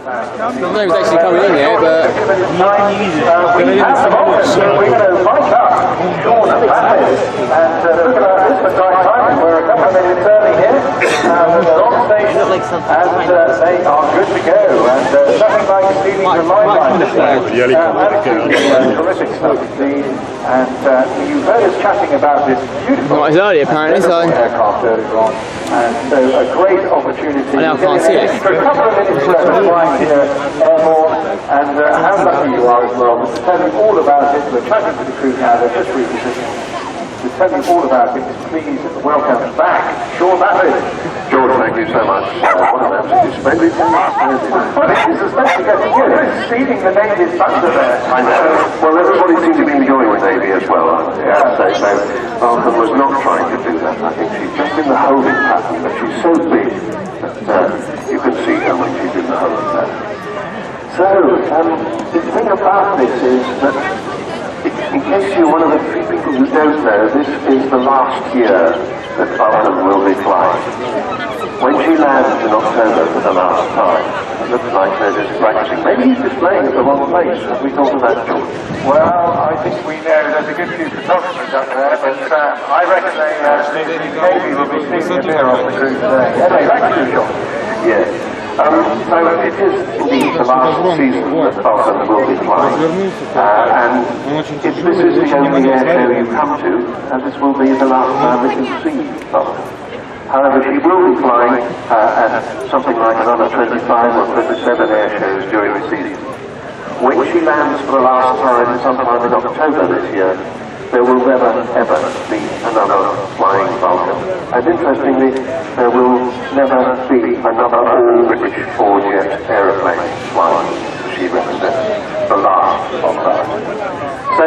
No one's actually coming in here, but... we have the moment, so we're going to mic up Sean and Matt. And look at this for night time. We're a couple of minutes early here. They're on station and they are good to go. And nothing like feeling the limelight. Terrific stuff indeed. And you heard us chatting about this beautiful... Not as early apparently, so... aircraft earlier on. And so a great opportunity. I now can't see it. For a couple of minutes left of flying here airborne, and how lucky you are as well. To tell you all about it, we're chatting to the crew now, they're just repositioning. To tell you all about it, please welcome back Sean Mappin. George, thank you so much. What an absolutely splendid Well, this is especially getting you. Seeding the native thunder there. I know. Well, everybody seems to be enjoying the Navy as well, aren't they? I'd say so. Vulcan was not trying to do that. I think she's just in the holding pattern, but she's so big that you can see her when she's in the holding pattern. So, the thing about this is that, in case you're one of the few people who don't know, this is the last year that Vulcan will be flying. When she lands in October for the last time, it looks like they're just practicing. Maybe he's displaying at the wrong place. Have we thought of that, George? Well, I think we know there's a good few photographers up there, but I reckon the Navy will be sneaking a beer off the crew today. Anyway, back to you, John. Yes. So it is indeed the last season that Vulcan will be flying. And if this is the only air show you come to, this will be the last time that you see Vulcan. However, she will be flying at something like another 25 or 27 air shows during the season. When she lands for the last time sometime in October this year, there will never, ever be another flying Vulcan. And interestingly, there will never be another all-British four-jet aeroplane flying. She represents the last of that. So,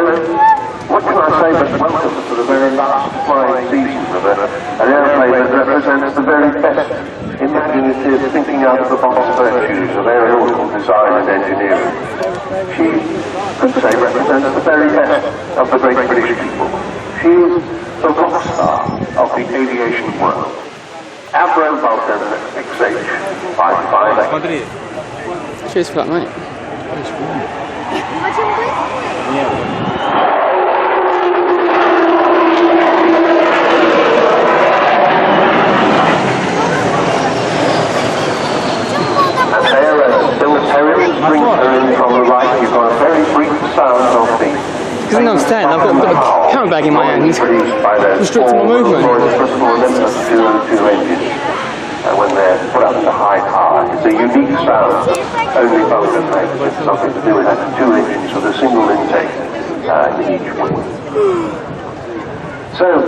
what can I say but welcome to the very last flying season of an aeroplane that represents the very best imaginative thinking out of the box virtues of aeronautical design and engineering. She could say represents the very best of the great British people. She is the rock star of the aviation world. Avro Vulcan XH558. Cheers for that, mate. Bring her in from the right. You've got a very brief sound of the... Because I don't understand, I've got a camera bag in my hand. It's restricting my movement. When they're put up to high power, it's a unique sound. Only Vulcan makes. It's something to do with that two engines with a single intake in each wing. So,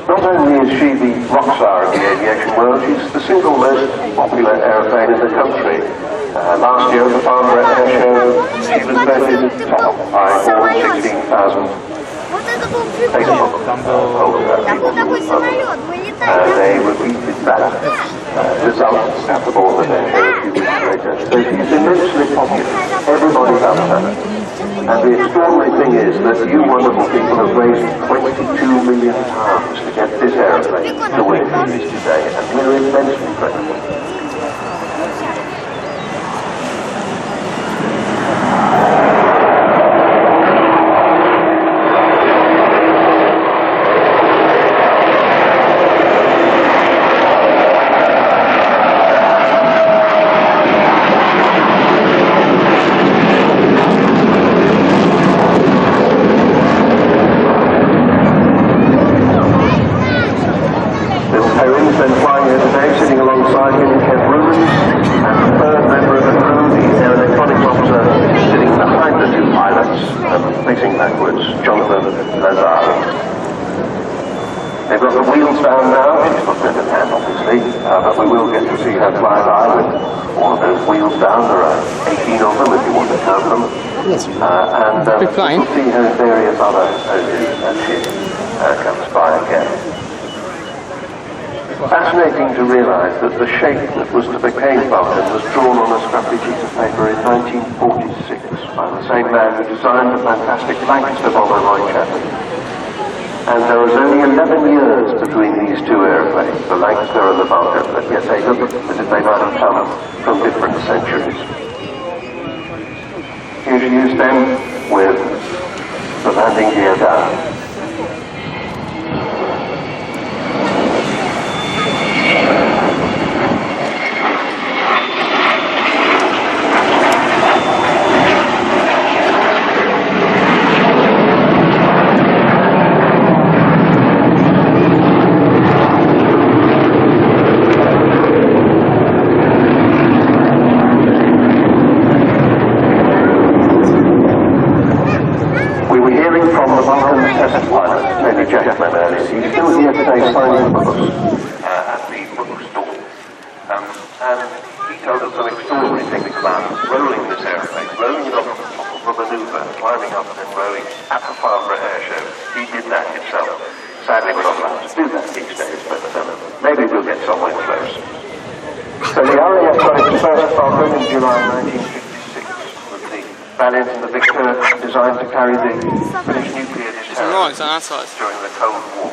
not only is she the rock star of the aviation world, she's the single most popular aeroplane in the country. Last year at the Farnborough Airshow, she was voted top by more than 16,000 Facebook they repeated that results at the board of the Airshow a few weeks later. So she's immensely popular. Everybody loves her. And the extraordinary thing is that you wonderful people have raised £22 million to get this aeroplane to where it is today, and we're immensely grateful. They've got the wheels down now. She's not going to land, obviously, but we will get to see her fly by with all of those wheels down. There are 18 of them, if you want to count them. Yes. And we'll see her in various other poses as she comes by again. Fascinating to realise that the shape that was to become Vulcan was drawn on a scrappy piece of paper in 1946 by the same man who designed the fantastic Lancaster bomber Roy Chapman. And there was only 11 years between these two airplanes, the Lancaster and the Vulcan, but yet they look as if they might have come from different centuries. Here she is then with the landing gear down. He's still here today signing books at the bookstore. And he told us some extraordinary things about rolling this airplane, rolling it off the top of a manoeuvre, climbing up and then rolling at the Avro Airshow. He did that himself. Sadly, we're not allowed to do that these days, but maybe we'll get somewhere close. So the RAF got its first Vulcan in July 1956 with the Valiant and the Victor designed to carry the British nuclear deterrent during the Cold War.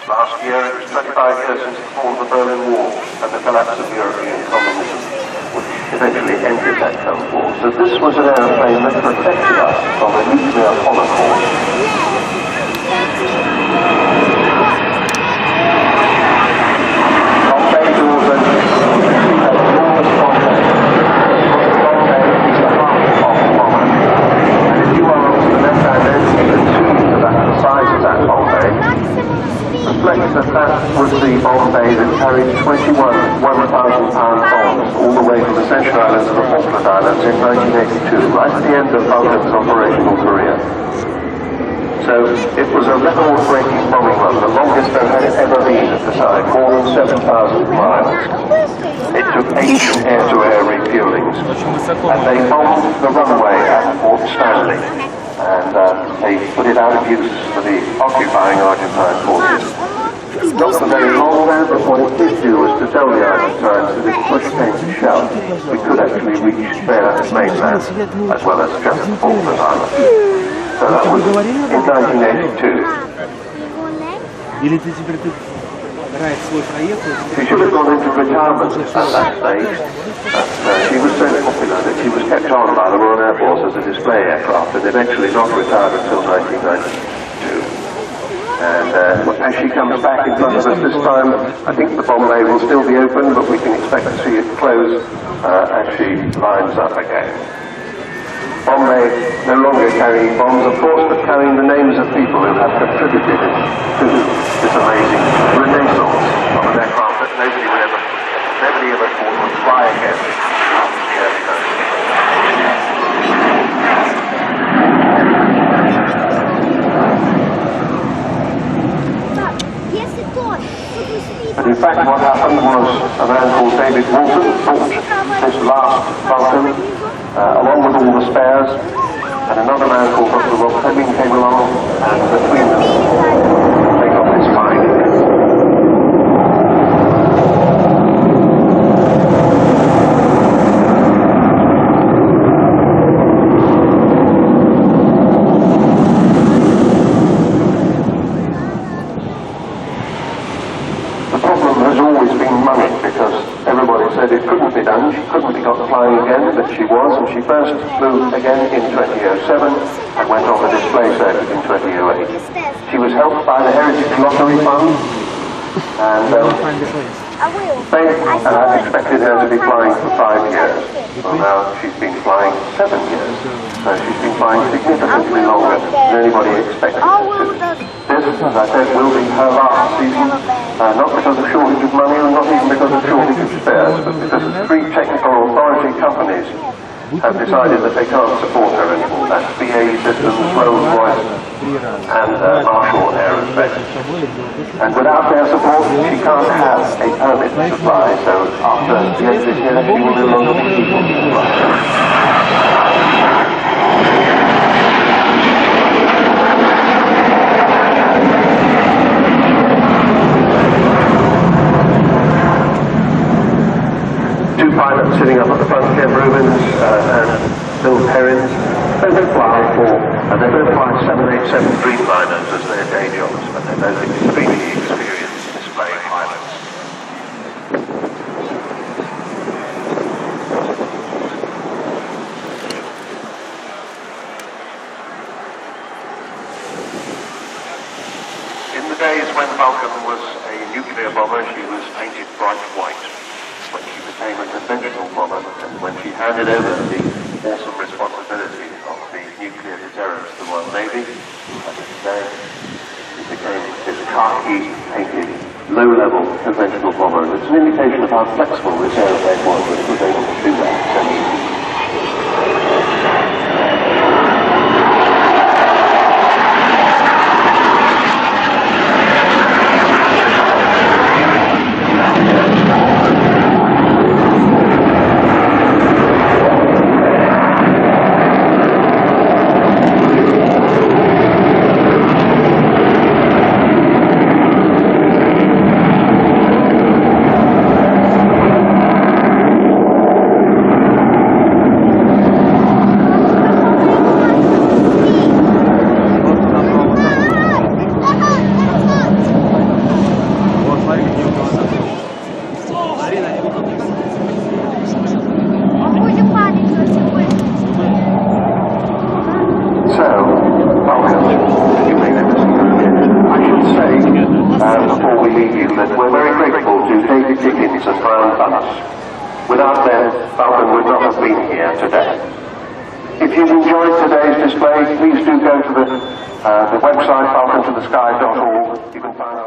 Last year, it was 25 years since the fall of the Berlin Wall and the collapse of European communism, which eventually ended that Cold War. So this was an aeroplane that protected us from a nuclear holocaust. That was the bomb bay that carried 21 1,000-pound bombs all the way from the Central Islands to the Falkland Islands in 1982, right at the end of Vulcan's operational career. So it was a record-breaking bombing run, the longest there had ever been at the time, more than 7,000 miles. It took 8 air-to-air refuelings, and they bombed the runway at Port Stanley, and they put it out of use for the occupying Argentine forces. Not for very long there, but what it did do was to tell the Argentines that if push came to shove, we could actually reach their mainland, as well as just the Falkland Islands. So that was in 1982. She should have gone into retirement at that stage, but she was so popular that she was kept on by the Royal Air Force as a display aircraft and eventually not retired until 1992. And as she comes back in front of us this time, I think the bomb bay will still be open, but we can expect to see it close as she lines up again. Bomb bay no longer carrying bombs, of course, but carrying the names of people who have contributed to this amazing renaissance of an aircraft that nobody ever thought would fly again after the early 90s. But in fact what happened was a man called David Walton bought this last Vulcan along with all the spares, and another man called Dr. Rob Fleming came along, and between them they got this fine. But she was, and she first flew again in 2007 and went on the display circuit in 2008. She was helped by the Heritage Lottery Fund, and they expected her to be flying for 5 years. Well, now she's been flying 7 years, so she's been flying significantly longer than anybody expected her to. This, as I said, will be her last season, not because of shortage of money and not even because of shortage of spares, but because 3 technical authority companies have decided that they can't support her anymore. That's BAE Systems, Rolls-Royce and Marshall Aerospace. And without their support, she can't have a permit to fly, so after the end of this year, she will no longer be able to fly. Pilots sitting up at the front, Jeff Rubins and build herons. They're going to fly they're going to fly 787 Dreamliners as their day jobs, but they're both extremely experienced display pilots. In the days when Vulcan was a nuclear bomber, she was painted bright white. When she became a conventional bomber, and when she handed over the awesome responsibility of the nuclear deterrence to the Royal Navy, and today it became this khaki-painted, low-level conventional bomber. And it's an indication of how flexible this aeroplane was when it was able to do that so easily. Without them, Vulcan would not have been here today. If you've enjoyed today's display, please do go to the website vulcantothesky.org. You can find